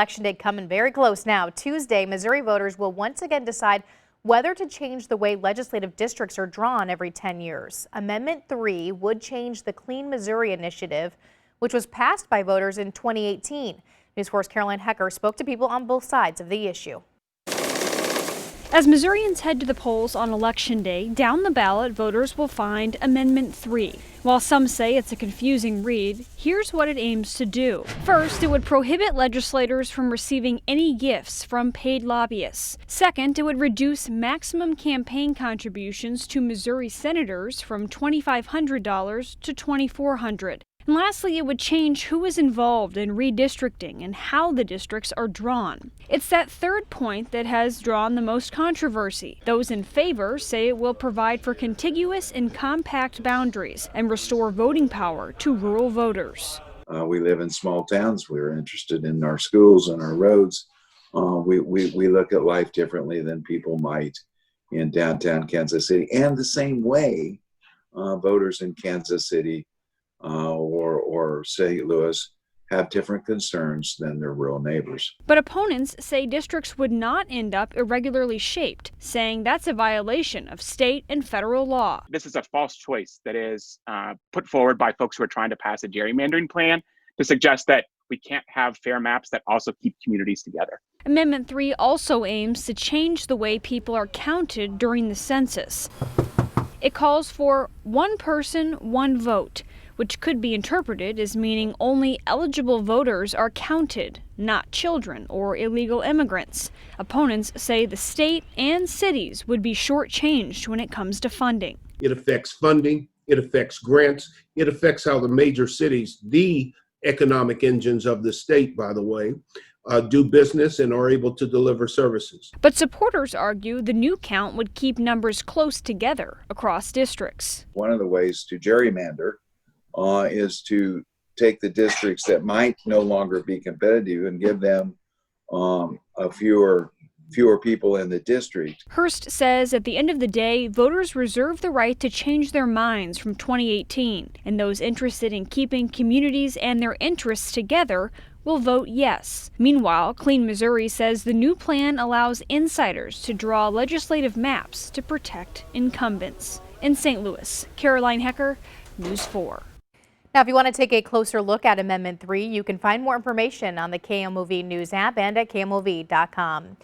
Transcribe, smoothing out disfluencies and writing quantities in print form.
Election day coming very close now. Tuesday, Missouri voters will once again decide whether to change the way legislative districts are drawn every 10 years. Amendment 3 would change the Clean Missouri initiative, which was passed by voters in 2018. News 4's Caroline Hecker spoke to people on both sides of the issue. As Missourians head to the polls on Election Day, down the ballot, voters will find Amendment 3. While some say it's a confusing read, here's what it aims to do. First, it would prohibit legislators from receiving any gifts from paid lobbyists. Second, it would reduce maximum campaign contributions to Missouri senators from $2,500 to $2,400. And lastly, it would change who is involved in redistricting and how the districts are drawn. It's that third point that has drawn the most controversy. Those in favor say it will provide for contiguous and compact boundaries and restore voting power to rural voters. We live in small towns. We're interested in our schools and our roads. We look at life differently than people might in downtown Kansas City. And the same way voters in Kansas City or St. Louis have different concerns than their rural neighbors. But opponents say districts would not end up irregularly shaped, saying that's a violation of state and federal law. This is a false choice that is put forward by folks who are trying to pass a gerrymandering plan to suggest that we can't have fair maps that also keep communities together. Amendment 3 also aims to change the way people are counted during the census. It calls for one person, one vote, which could be interpreted as meaning only eligible voters are counted, not children or illegal immigrants. Opponents say the state and cities would be shortchanged when it comes to funding. It affects funding, it affects grants, it affects how the major cities, the economic engines of the state, by the way, do business and are able to deliver services. But supporters argue the new count would keep numbers close together across districts. One of the ways to gerrymander is to take the districts that might no longer be competitive and give them fewer people in the district. Hurst says at the end of the day, voters reserve the right to change their minds from 2018, and those interested in keeping communities and their interests together will vote yes. Meanwhile, Clean Missouri says the new plan allows insiders to draw legislative maps to protect incumbents. In St. Louis, Caroline Hecker, News 4. Now, if you want to take a closer look at Amendment 3, you can find more information on the KMOV News app and at KMOV.com.